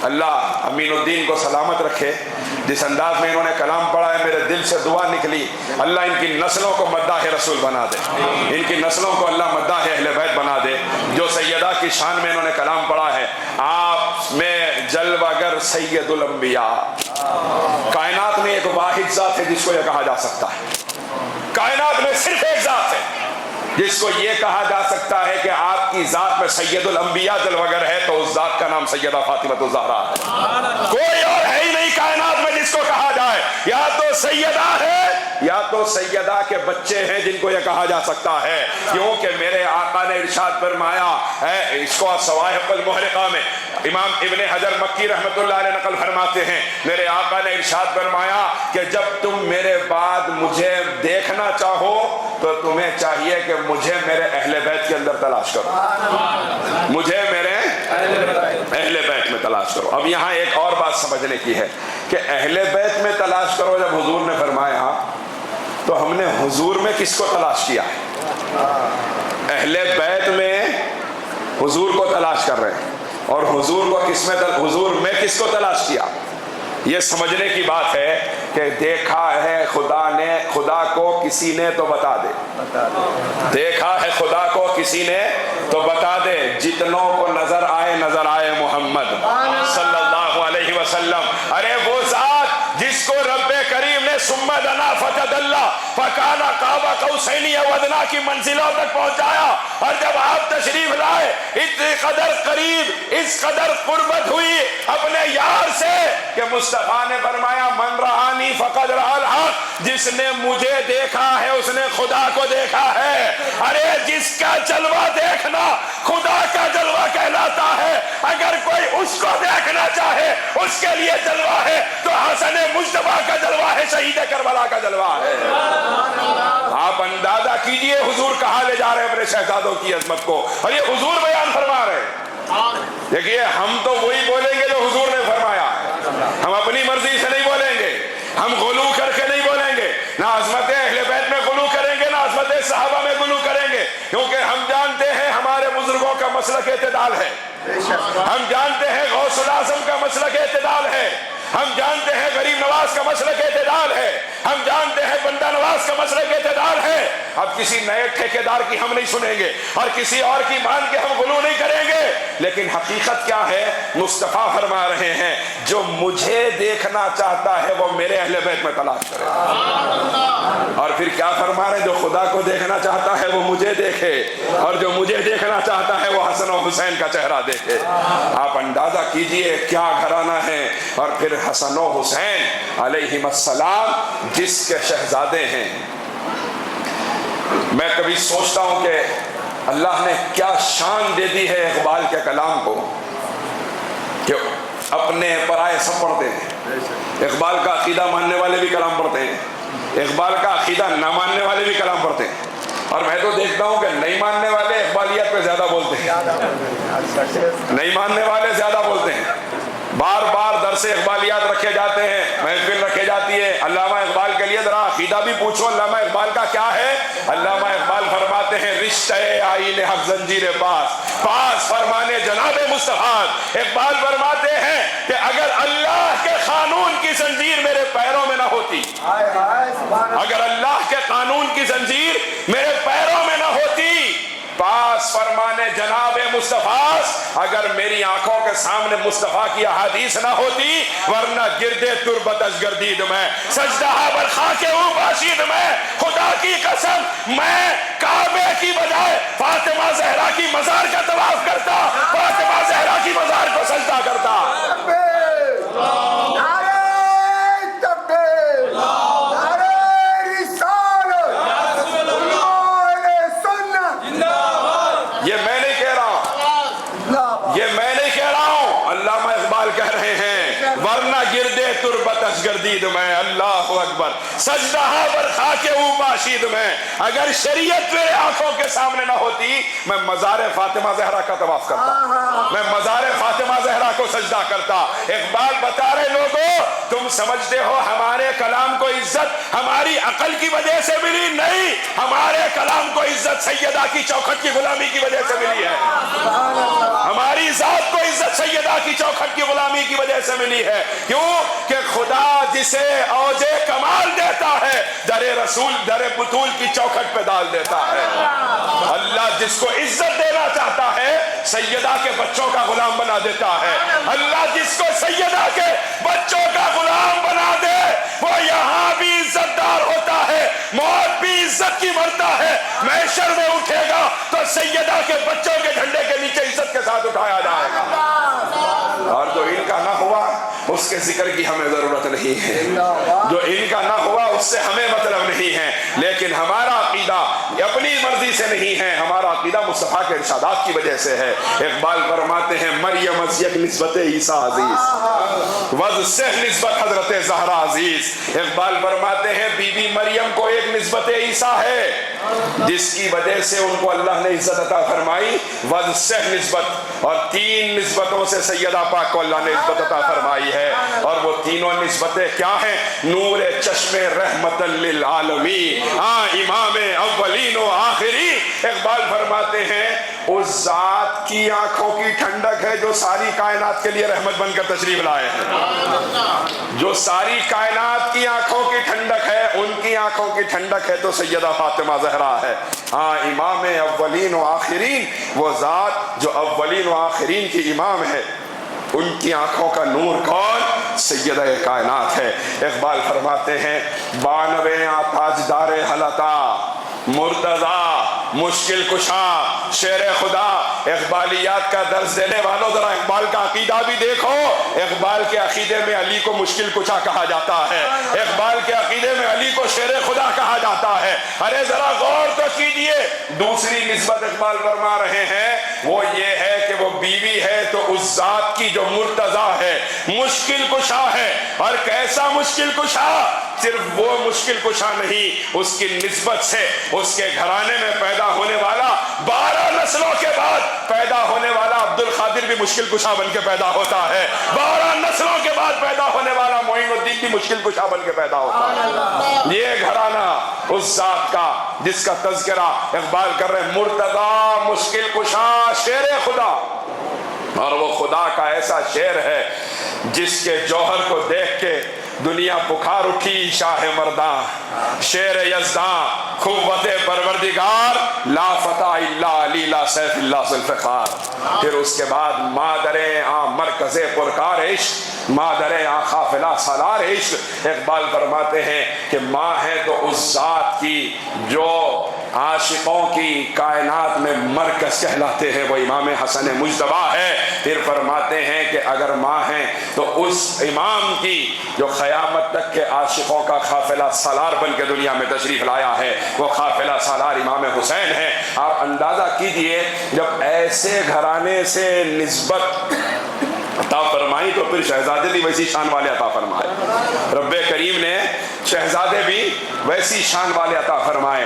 اللہ امین الدین کو سلامت رکھے. جس انداز میں انہوں نے کلام پڑھا ہے میرے دل سے دعا نکلی اللہ ان کی نسلوں کو مداح رسول بنا دے, ان کی نسلوں کو اللہ مداح اہل بیت بنا دے. جو سیدہ کی شان میں انہوں نے کلام پڑھا ہے, آپ میں جلوہ گر سید الانبیاء. کائنات میں ایک واحد ذات ہے جس کو یہ کہا جا سکتا ہے, کائنات میں صرف ایک ذات ہے جس کو یہ کہا جا سکتا ہے کہ آپ کی ذات میں سید الانبیاء جلوہ گر ہے, تو اس ذات کا نام سیدہ فاطمہ الزہرا ہے. کوئی اور ہے ہی نہیں کائنات میں جس کو کہا جائے. یا تو سیدہ ہے یا تو سیدہ کے بچے ہیں جن کو یہ کہا جا سکتا ہے, کیونکہ میرے آقا نے ارشاد فرمایا ہے, اس کو صواہق المحرقہ میں امام ابن حجر مکی رحمۃ اللہ علیہ نقل فرماتے ہیں, میرے آقا نے ارشاد فرمایا کہ جب تم میرے بعد مجھے دیکھنا چاہو تو تمہیں چاہیے کہ مجھے میرے اہل بیت کے اندر تلاش کرو, مجھے میرے اہل بیت میں تلاش کرو. اب یہاں ایک اور بات سمجھنے کی ہے کہ اہل بیت میں تلاش کرو جب حضور نے فرمایا تو ہم نے حضور میں کس کو تلاش کیا ہے؟ اہل بیت میں حضور کو تلاش کر رہے ہیں, اور حضور کو کس میں حضور میں کس کو تلاش کیا؟ یہ سمجھنے کی بات ہے کہ دیکھا ہے خدا نے, خدا کو کسی نے تو بتا دے, دیکھا ہے خدا کو کسی نے تو بتا دے. جتنوں کو نظر آئے محمد صلی اللہ علیہ وسلم. ارے وہ ذات جس کو رب کریم نے ثم دنا فتدلی فکان قاب قوسین او ادنی کی منزلوں تک پہنچایا, اور جب آپ تشریف لائے اتنی قدر قریب, اس قدر قربت ہوئی اپنے یار سے کہ مصطفیٰ نے فرمایا من رآنی فقد رأى الحق, جس نے مجھے دیکھا ہے اس نے خدا کو دیکھا ہے. ارے جس کا جلوہ دیکھنا خدا کا جلوہ کہلاتا ہے. اگر کوئی اس کو دیکھنا چاہے اس کے لیے جلوہ ہے تو حسن مجتبیٰ کا جلوہ ہے, شہید کربلا کا جلوہ ہے. آپ اندازہ کیجئے حضور کہاں لے جا رہے ہیں اپنے شہزادوں کی عظمت کو, اور یہ حضور بیان فرما رہے ہیں. دیکھیے ہم تو وہی بولیں گے جو حضور نے فرمایا ہے, ہم اپنی مرضی سے نہیں بولیں گے, ہم غلو کر کے نہیں بولیں گے, نہ عظمت اہل بیت میں غلو کریں گے نہ عظمت صحابہ میں غلو کریں گے, کیونکہ ہم جانتے ہیں ہمارے بزرگوں کا مسلک اعتدال ہے, ہم جانتے ہیں غوث الاعظم کا مسلک اعتدال ہے, ہم جانتے ہیں غریب نواز کا مسلک اعتدال ہے, ہم جانتے ہیں بندہ نواز کا مسلک اعتدال ہے. اب کسی نئے ٹھیکیدار کی ہم نہیں سنیں گے اور کسی اور کی مان کے ہم غلو نہیں کریں گے, لیکن حقیقت کیا ہے؟ مصطفیٰ فرما رہے ہیں جو مجھے دیکھنا چاہتا ہے وہ میرے اہل بیت میں تلاش کرے. اور پھر کیا فرما رہے ہیں؟ جو خدا کو دیکھنا چاہتا ہے وہ مجھے دیکھے, اور جو مجھے دیکھنا چاہتا ہے وہ حسن و حسین کا چہرہ دیکھے. آپ اندازہ کیجئے کیا گھرانہ ہے. اور پھر حسن و حسین علیہم السلام جس کے شہزادے ہیں. میں کبھی سوچتا ہوں کہ اللہ نے کیا شان دے دی ہے اقبال کے کلام کو کہ اپنے پرائے سب پڑھتے ہیں. اقبال کا عقیدہ ماننے والے بھی کلام پڑھتے ہیں, اقبال کا عقیدہ نہ ماننے والے بھی کلام پڑھتے ہیں, اور میں تو دیکھتا ہوں کہ نہیں ماننے والے اقبالیات پہ زیادہ بولتے ہیں, نہیں ماننے والے زیادہ بولتے ہیں. بار بار درس اقبالیات رکھے جاتے ہیں, محفل رکھے جاتی ہے. علامہ اقبال کے لیے ذرا عقیدہ بھی پوچھو علامہ اقبال کا کیا ہے. علامہ اقبال فرماتے ہیں رشتہ آئین حق زنجیر پاس فرمانے جناب مصطفیٰ. اقبال فرماتے ہیں کہ اگر اللہ کے قانون کی زنجیر میرے پیروں میں نہ ہوتی, اگر اللہ کے قانون کی زنجیر میرے پیروں میں نہ ہوتی, پاس فرمانے جناب مصطفیٰ, اگر میری آنکھوں کے سامنے مصطفیٰ کی احادیث نہ ہوتی, ورنہ گردے تربت اشگردید میں سجدہ بر خاک او باشید میں, خدا کی قسم میں کعبے کی بجائے فاطمہ زہرا کی مزار کا طواف کرتا, فاطمہ زہرا کی مزار کو سجدہ کرتا. یہ میں نہیں کہہ رہا ہوں, علامہ اقبال کہہ رہے ہیں ورنہ گردے تربت تشگردید میں، اللہ اکبر، سجدہ پر خاک او پاشید میں۔ اگر شریعت میرے آنکھوں کے سامنے نہ ہوتی میں مزار فاطمہ زہرا کا طواف کرتا، میں مزار فاطمہ زہرا کو سجدہ کرتا۔ اقبال بتا رہے لوگوں تم سمجھتے ہو ہمارے کلام کو عزت ہماری عقل کی وجہ سے ملی؟ نہیں، ہمارے کلام کو عزت سیدہ کی چوکھٹ کی غلامی کی وجہ سے ملی ہے۔ ہماری ذات کو عزت سیدہ کی چوکھٹ کی غلامی کی وجہ سے ملی ہے۔ کیوں کہ خدا جسے اوج کمال دیتا ہے در رسول در بطول کی چوکھٹ پہ ڈال دیتا ہے۔ اللہ جس کو عزت دینا چاہتا ہے سیدہ کے بچوں کا غلام بنا دیتا ہے۔ اللہ جس کو سیدہ کے بچوں کا غلام بنا دے وہ یہاں بھی عزت دار ہوتا ہے، موت بھی عزت کی مرتا ہے۔ محشر میں اٹھے گا تو سیدہ کے بچوں کے جھنڈے کے نیچے عزت کے ساتھ اٹھایا جائے گا۔ اور جو ان کا نہ ہوا اس کے ذکر کی ہمیں ضرورت نہیں ہے، جو ان کا نہ ہوا اس سے ہمیں مطلب نہیں ہے، لیکن ہمارا عقیدہ اپنی مرضی سے نہیں ہے، ہمارا عقیدہ مصطفیٰ کے ارشادات کی وجہ سے ہے۔ اقبال فرماتے ہیں مریم از یک نسبت عیسیٰ عزیز وز سے نسبت حضرت زہرا عزیز۔ اقبال فرماتے ہیں بی بی مریم کو ایک نسبت عیسیٰ ہے جس کی وجہ سے ان کو اللہ نے عزت عطا فرمائی، وز سے نسبت، اور 3 نسبتوں سے سیدہ پاک کو اللہ نے عزت عطا فرمائی ہے، اور وہ تینوں نسبتیں کیا ہیں؟ نور چشم رحمت للعالمین، امام اولین و آخرین۔ اقبال فرماتے ہیں اس ذات کی آنکھوں کی ٹھنڈک ہے جو ساری کائنات کے لیے رحمت بن کر تشریف لائے ہیں، جو ساری کائنات کی آنکھوں کی ٹھنڈک ہے، ان کی آنکھوں کی ٹھنڈک ہے تو سیدہ فاطمہ زہرا ہے۔ امام اولین و آخرین، وہ ذات جو اولین و آخرین کی امام ہے، ان کی آنکھوں کا نور کون؟ سیدہ کائنات ہے۔ اقبال فرماتے ہیں 92 تاجدار حلتا مرتضی مشکل کشا شیر خدا۔ اقبالیات کا درس دینے والوں ذرا اقبال کا عقیدہ بھی دیکھو۔ اقبال کے عقیدے میں علی کو مشکل کشا کہا جاتا ہے، اقبال کے عقیدے میں علی کو شیر خدا کہا جاتا ہے۔ ارے ذرا غور تو کیجئے۔ دوسری نسبت اقبال فرما رہے ہیں وہ یہ ہے کہ وہ بیوی ہے تو اس ذات کی جو مرتضی ہے، مشکل کشا ہے۔ اور کیسا مشکل کشا؟ صرف وہ مشکل کشا نہیں، اس کی نسبت سے اس کے گھرانے میں پیدا ہونے والا 12 نسلوں کے بعد پیدا ہونے والا عبد القادر بھی مشکل کشا بن کے پیدا ہوتا ہے، 12 نسلوں کے بعد پیدا ہونے والا معین الدین بھی مشکل کشا بن کے پیدا ہوتا ہے۔ یہ گھرانہ اس ذات کا جس کا تذکرہ اقبال کر رہے ہیں، مرتضی مشکل کشا شیر خدا، اور وہ خدا کا ایسا شیر ہے جس کے جوہر کو دیکھ کے دنیا پکار اٹھی شاہ مرداں، شیر یزداں قوت پروردگار، لا فتح الا علی لا سیف اللہ ذوالفقار۔ پھر اس کے بعد مادریں مرکز پرکار عشق، مادریں قافلہ سالار عشق۔ اقبال فرماتے ہیں کہ ماں ہے تو اس ذات کی جو عاشقوں کی کائنات میں مرکز کہلاتے ہیں، وہ امام حسن مجتبیٰ ہے۔ پھر فرماتے ہیں کہ اگر ماں ہیں تو اس امام کی جو قیامت تک کے عاشقوں کا قافلہ سالار بن کے دنیا میں تشریف لایا ہے، وہ قافلہ سالار امام حسین ہے۔ آپ اندازہ کیجئے جب ایسے گھرانے سے نسبت عطا فرمائی تو پھر شہزادے بھی ویسی شان والے عطا فرمائے۔ رب کریم نے شہزادے بھی ویسی شان والے عطا فرمائے۔